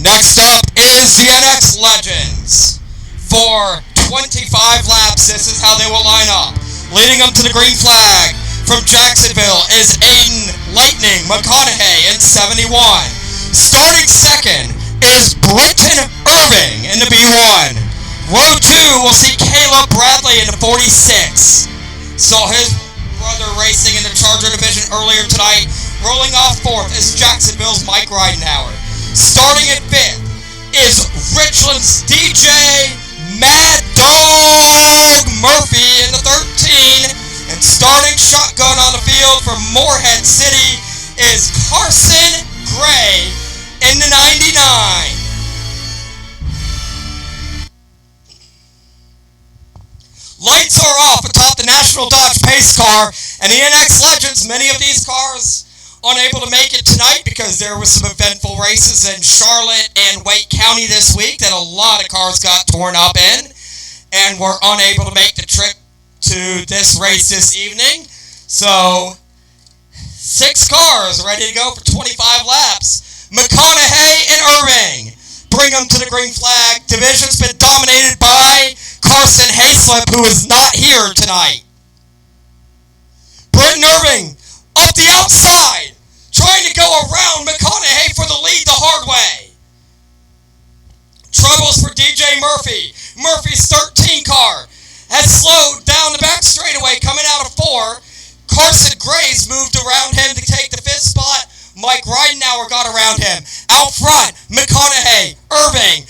Next up is the INEX Legends. For 25 laps, this is how they will line up. Leading up to the green flag from Jacksonville is Aiden Lightning McConaughey in 71. Starting second is Britton Irving in the B1. Row 2 will see Caleb Bradley in the 46. Saw his brother racing in the Charger division earlier tonight. Rolling off fourth is Jacksonville's Mike Ridenhour. Starting at fifth is Richland's DJ Mad Dog Murphy in the 13. And starting shotgun on the field for Morehead City is Carson Gray in the 99. Lights are off atop the National Dodge Pace car, and the INEX Legends, many of these cars unable to make it tonight because there were some eventful races in Charlotte and Wake County this week that a lot of cars got torn up in and were unable to make the trip to this race this evening. So, 6 cars ready to go for 25 laps. McConaughey and Irving bring them to the green flag. Division's been dominated by Carson Hayslip, who is not here tonight. Britton Irving up the outside, trying to go around McConaughey for the lead the hard way. Troubles for DJ Murphy. Murphy's 13 car has slowed down the back straightaway coming out of 4. Carson Gray's moved around him to take the 5th spot. Mike Ridenhour got around him. Out front, McConaughey, Irving.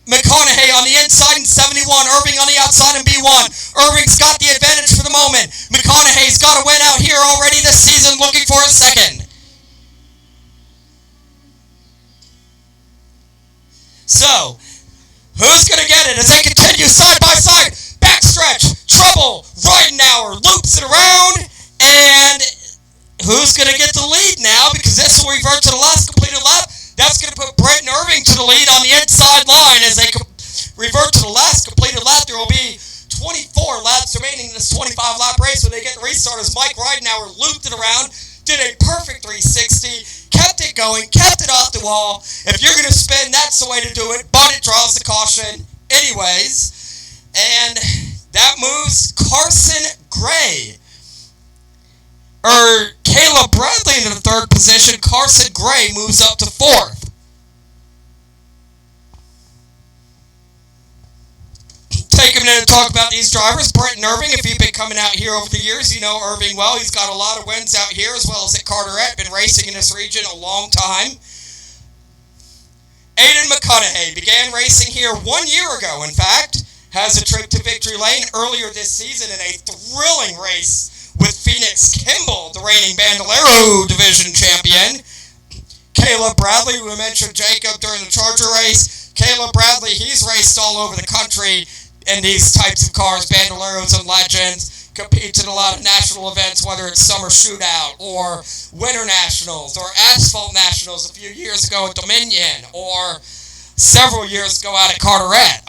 McConaughey on the inside in 71. Irving on the outside in B1. Irving's got the advantage for the moment. McConaughey's got a win out here already this season, looking for a second. So, who's going to get it as they continue side by side? Backstretch, trouble, Ridenhour loops it around, and who's going to get the lead now? Because this will revert to the last completed lap. That's going to put Britton Irving to the lead on the inside line as they revert to the last completed lap. There will be 24 laps remaining in this 25-lap race when they get the restart as Mike Ridenhour looped it around, did a perfect 360, kept it going, kept it off the wall. If you're going to spin, that's the way to do it, but it draws the caution anyways. And that moves Carson Gray. Caleb Bradley into the 3rd position. Carson Gray moves up to 4th. Take a minute to talk about these drivers. Britton Irving, if you've been coming out here over the years, you know Irving well. He's got a lot of wins out here as well as at Carteret. Been racing in this region a long time. Aiden McConaughey began racing here 1 year ago, in fact. Has a trip to Victory Lane earlier this season in a thrilling race with Phoenix Kimball, the reigning Bandolero Division champion. Caleb Bradley, we mentioned Jacob during the Charger race. Caleb Bradley, he's raced all over the country in these types of cars, Bandoleros and Legends. Competes in a lot of national events, whether it's Summer Shootout or Winter Nationals or Asphalt Nationals a few years ago at Dominion or several years ago out at Carteret.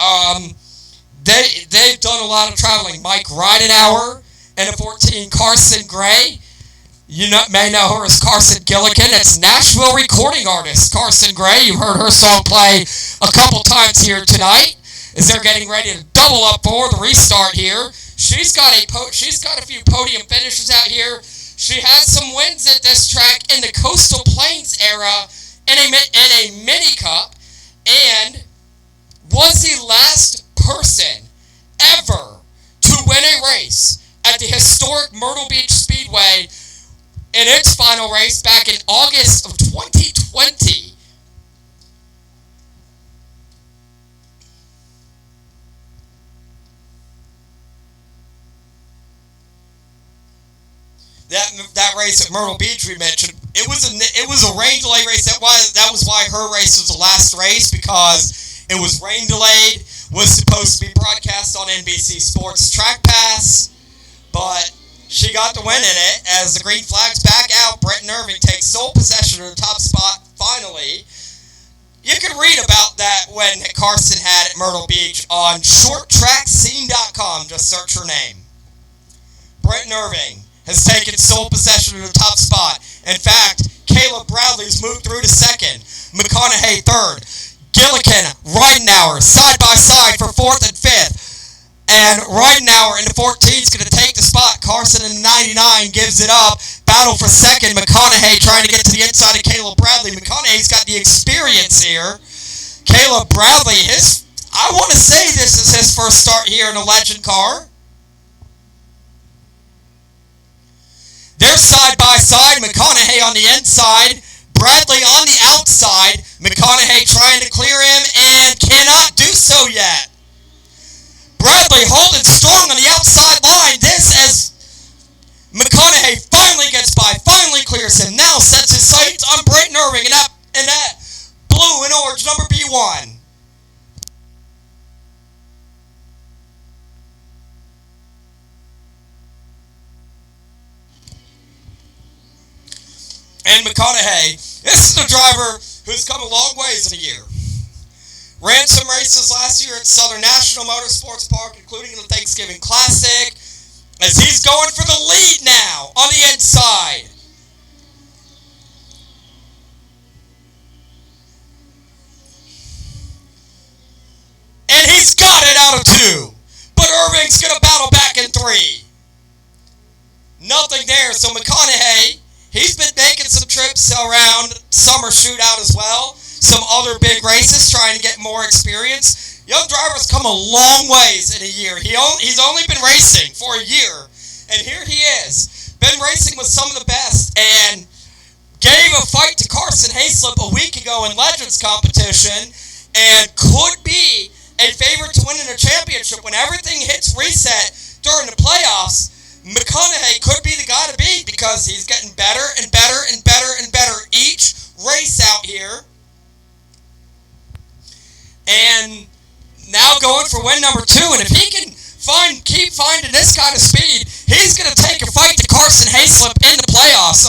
They've done a lot of traveling. Mike Ridenhour and a 14, Carson Gray. You may know her as Carson Gillikin. It's Nashville recording artist Carson Gray. You heard her song play a couple times here tonight as they're getting ready to double up for the restart here. She's got a few podium finishes out here. She has some wins at this track in the Coastal Plains era in a mini cup, and was the last person ever to win a race at the historic Myrtle Beach Speedway in its final race back in August of 2020. That race at Myrtle Beach we mentioned, it was a rain delay race. That was why her race was the last race, because it was rain delayed. Was supposed to be broadcast on NBC Sports Track Pass, but she got the win in it as the green flag's back out. Britton Irving takes sole possession of the top spot finally. You can read about that when Carson had at Myrtle Beach on shorttrackscene.com. Just search her name. Britton Irving has taken sole possession of the top spot. In fact, Caleb Bradley's moved through to second. McConaughey third. Gillikin, Ridenauer, side by side for fourth and fifth. And Ridenauer in the 14 is going to take the spot. Carson in the 99 gives it up. Battle for second. McConaughey trying to get to the inside of Caleb Bradley. McConaughey's got the experience here. Caleb Bradley, I want to say this is his first start here in a Legend car. They're side by side. McConaughey on the inside. Bradley on the outside. McConaughey trying to clear him and cannot do so yet. Bradley holding strong on the outside line. This as McConaughey finally gets by, finally clears him. Now sets his sights on Britton Irving and that blue and orange number B1. And McConaughey, this is a driver who's come a long ways in a year. Ran some races last year at Southern National Motorsports Park, including the Thanksgiving Classic, as he's going for the lead now on the inside. And he's got it out of 2. But Irving's going to battle back in 3. Nothing there, so McConaughey, he's been making some trips around summer shootout as well. Some other big races, trying to get more experience. Young drivers come a long ways in a year. He's only been racing for a year. And here he is. Been racing with some of the best. And gave a fight to Carson Hayslip a week ago in Legends competition. And could be a favorite to winning a championship. When everything hits reset during the playoffs, McConaughey could be the guy to beat because he's getting better and better and better and better each race out here. And now going for win number 2. And if he can keep finding this kind of speed, he's going to take a fight to Carson Hayslip in the playoffs.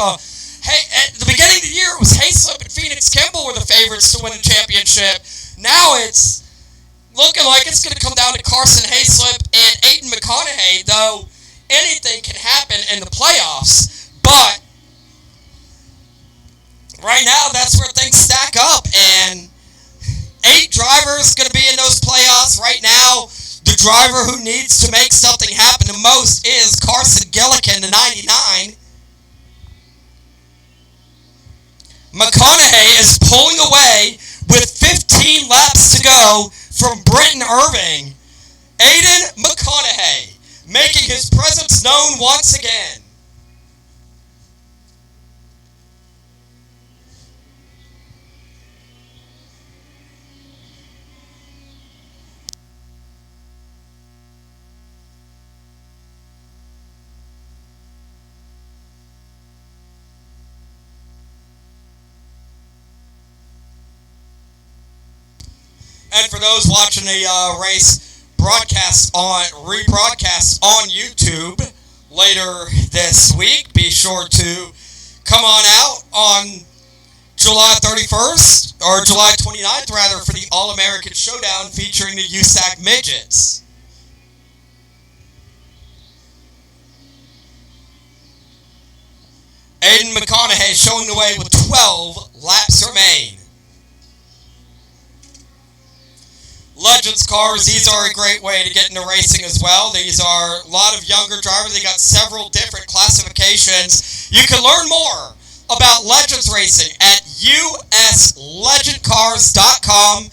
Hey, at the beginning of the year, it was Hayslip and Phoenix Kimball were the favorites to win the championship. Now it's looking like it's going to come down to Carson Hayslip and Aiden McConaughey, though anything can happen in the playoffs. But right now, that's where things stack up. And 8 drivers going to be in those playoffs. Right now, the driver who needs to make something happen the most is Carson Gillikin, the 99. McConaughey is pulling away with 15 laps to go from Britton Irving. Aiden McConaughey making his presence known once again. And for those watching the race rebroadcast on YouTube later this week, be sure to come on out on July 31st, or July 29th rather, for the All-American Showdown featuring the USAC Midgets. Aiden McConaughey showing the way with 12 laps remain. Legends cars, these are a great way to get into racing as well. These are a lot of younger drivers. They got several different classifications. You can learn more about Legends racing at uslegendcars.com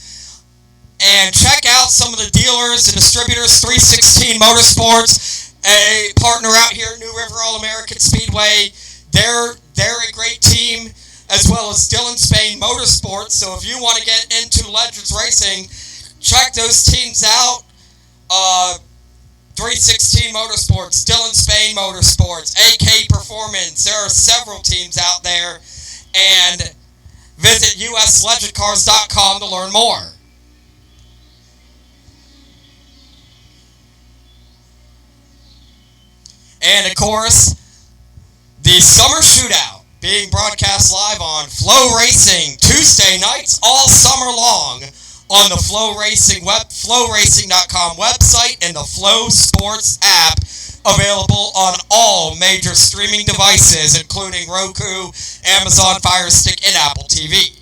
and check out some of the dealers and distributors. 316 Motorsports, a partner out here at New River All-American Speedway. They're a great team, as well as Dylan Spain Motorsports. So if you want to get into Legends racing, check those teams out. 316 Motorsports, Dylan Spain Motorsports, AK Performance. There are several teams out there. And visit uslegendcars.com to learn more. And of course, the Summer Shootout being broadcast live on Flow Racing Tuesday nights all summer long on the FlowRacing.com website and the Flow Sports app, available on all major streaming devices, including Roku, Amazon Fire Stick, and Apple TV.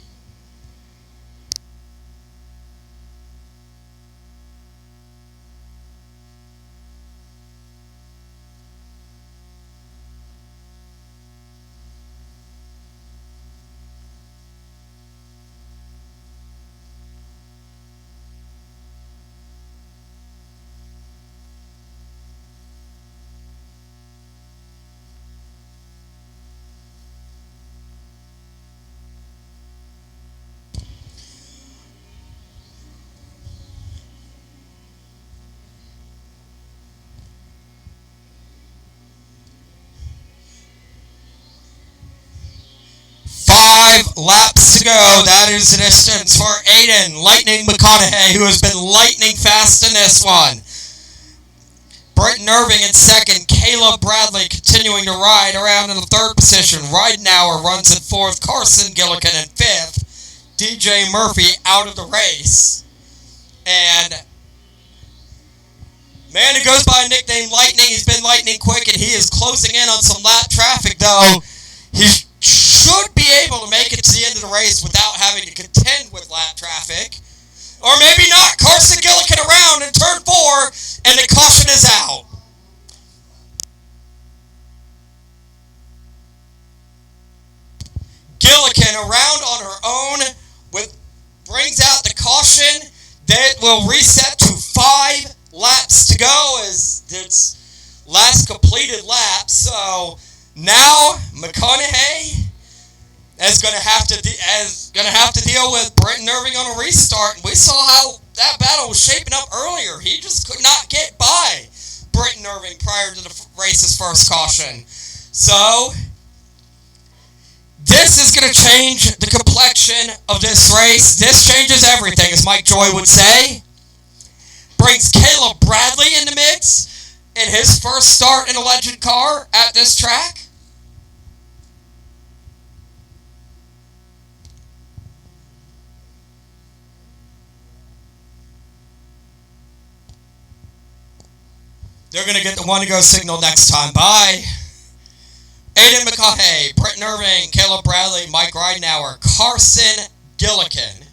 laps to go. That is the distance for Aiden Lightning McConaughey, who has been lightning fast in this one. Britton Irving in second. Caleb Bradley continuing to ride around in the third position. Ridenauer runs in fourth. Carson Gillikin in fifth. DJ Murphy out of the race. And man who goes by a nickname Lightning, he's been lightning quick, and he is closing in on some lap traffic, though. He should be able to make it to the end of the race without having to contend with lap traffic. Or maybe not. Carson Gillikin around in turn 4, and the caution is out. Gillikin around on her own brings out the caution. That will reset to 5 laps to go as its last completed lap. So now McConaughey is going to have to deal with Britton Irving on a restart. And we saw how that battle was shaping up earlier. He just could not get by Britton Irving prior to the race's first caution. So this is going to change the complexion of this race. This changes everything, as Mike Joy would say. Brings Caleb Bradley in the mix in his first start in a legend car at this track. They're going to get the one-to-go signal next time. Bye. Aiden McConaughey, Britton Irving, Caleb Bradley, Mike Ridenauer, Carson Gillikin.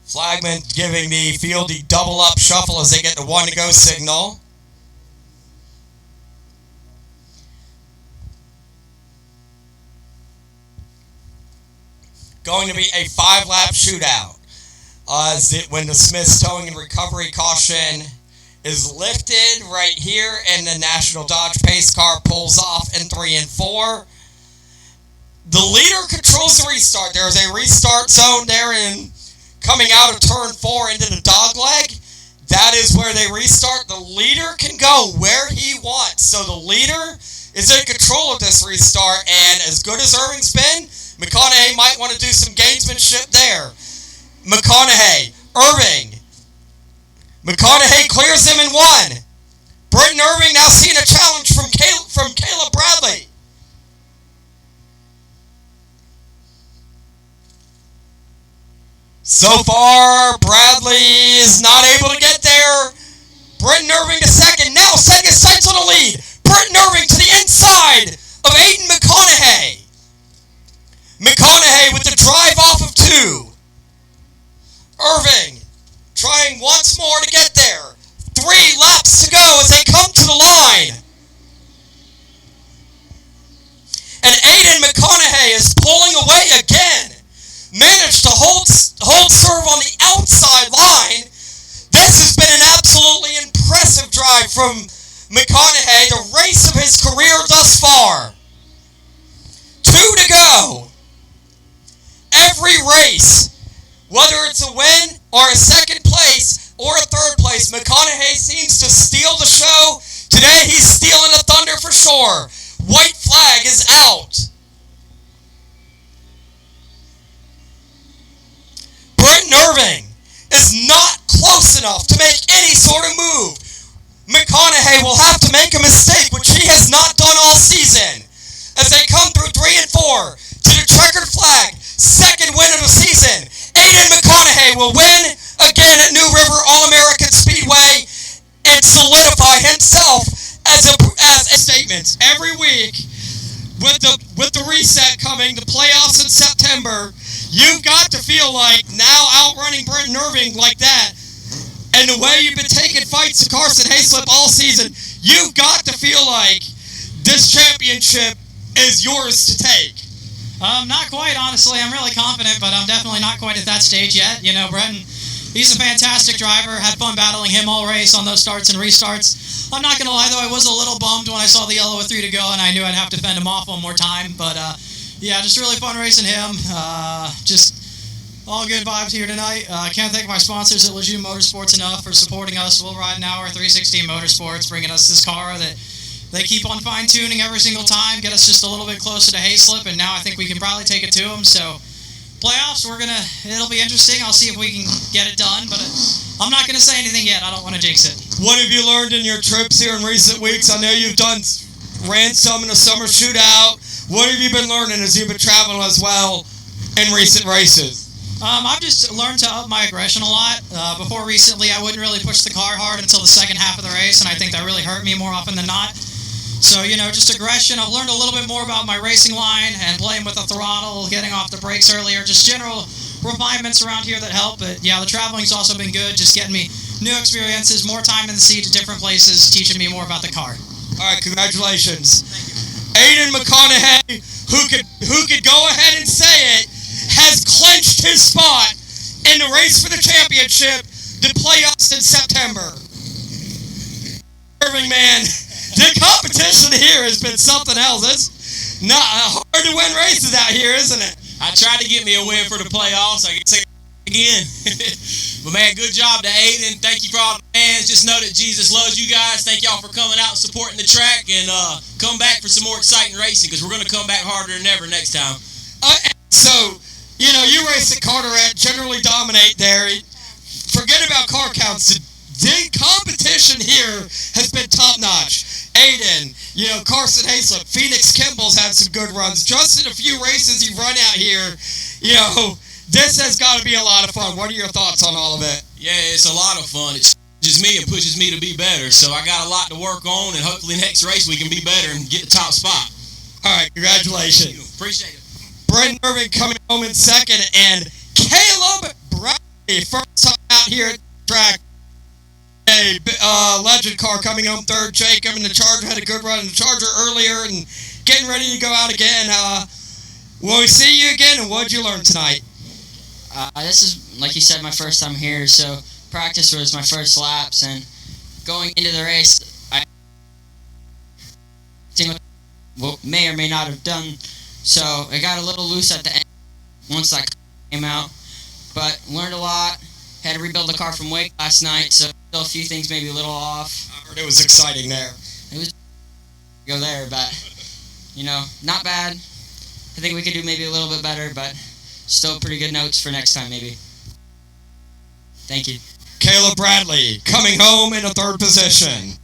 Flagman giving the field the double-up shuffle as they get the one-to-go signal. Going to be a 5-lap shootout. When the Smith's towing and recovery caution is lifted right here, and the National Dodge Pace car pulls off in 3 and 4. The leader controls the restart. There is a restart zone there in coming out of turn 4 into the dog leg. That is where they restart. The leader can go where he wants. So the leader is in control of this restart. And as good as Irving's been, McConaughey might want to do some gamesmanship there. McConaughey, Irving. McConaughey clears him in 1. Britton Irving now seeing a challenge from Caleb Bradley. So far, Bradley is not able to get there. Britton Irving to second. Now setting his sights on the lead. Britton Irving to the inside of Aiden McConaughey. McConaughey with the drive off of 2. Irving trying once more to get there. 3 laps to go as they come to the line. And Aiden McConaughey is pulling away again. Managed to hold serve on the outside line. This has been an absolutely impressive drive from McConaughey, the race of his career thus far. 2 to go. Every race, whether it's a win or a second place or a third place, McConaughey seems to steal the show. Today he's stealing the thunder for sure. White flag is out. Britton Irving is not close enough to make any sort of move. McConaughey will have to make a mistake, which he has not done all season. As they come through 3 and 4 to the checkered flag, second win of the season. Aiden McConaughey will win again at New River All-American Speedway and solidify himself as a statement. Every week, with the reset coming, the playoffs in September, you've got to feel like now outrunning Britton Irving like that, and the way you've been taking fights to Carson Hayslip all season, you've got to feel like this championship is yours to take. Not quite, honestly. I'm really confident, but I'm definitely not quite at that stage yet. You know, Britton He's a fantastic driver. Had fun battling him all race on those starts and restarts. I'm not going to lie, though, I was a little bummed when I saw the yellow with 3 to go, and I knew I'd have to fend him off one more time. But, yeah, just really fun racing him. Just all good vibes here tonight. I can't thank my sponsors at Lejeune Motorsports enough for supporting us. We'll Ride Now, 316 Motorsports, bringing us this car that they keep on fine-tuning every single time, get us just a little bit closer to Hayslip, and now I think we can probably take it to them. So, playoffs, it'll be interesting. I'll see if we can get it done, but I'm not going to say anything yet. I don't want to jinx it. What have you learned in your trips here in recent weeks? I know you've ran some in the summer shootout. What have you been learning as you've been traveling as well in recent races? I've just learned to up my aggression a lot. Before recently, I wouldn't really push the car hard until the second half of the race, and I think that really hurt me more often than not. So, just aggression. I've learned a little bit more about my racing line and playing with the throttle, getting off the brakes earlier, just general refinements around here that help. But, yeah, the traveling's also been good, just getting me new experiences, more time in the seat at different places, teaching me more about the car. All right, congratulations. Aiden McConaughey, who could go ahead and say it, has clinched his spot in the race for the championship, the playoffs in September. Irving, man, the competition here has been something else. It's not hard to win races out here, isn't it? I tried to get me a win for the playoffs. I can say it again. But, man, good job to Aiden. Thank you for all the fans. Just know that Jesus loves you guys. Thank y'all for coming out and supporting the track, and come back for some more exciting racing, because we're going to come back harder than ever next time. So, you race at Carteret, generally dominate there. Forget about car counts. The competition here has been top-notch. Aiden, Carson Hayslip, Phoenix Kimball's had some good runs. Just in a few races you've run out here, this has got to be a lot of fun. What are your thoughts on all of it? Yeah, it's a lot of fun. It challenges me and pushes me to be better. So I got a lot to work on, and hopefully next race we can be better and get the top spot. All right, congratulations. Appreciate it. Brendan Irving coming home in second, and Caleb Bradley first time out here at the track. A legend car coming home third. Jacob in the Charger had a good run in the Charger earlier and getting ready to go out again. Will we see you again, and what did you learn tonight? This is, like you said, my first time here, so practice was my first laps, and going into the race, I may or may not have done, so it got a little loose at the end once that came out, but learned a lot. Had to rebuild the car from Wake last night, so still a few things maybe a little off. I heard it was exciting there. It was go there, but, not bad. I think we could do maybe a little bit better, but still pretty good notes for next time maybe. Thank you. Caleb Bradley coming home in a third position.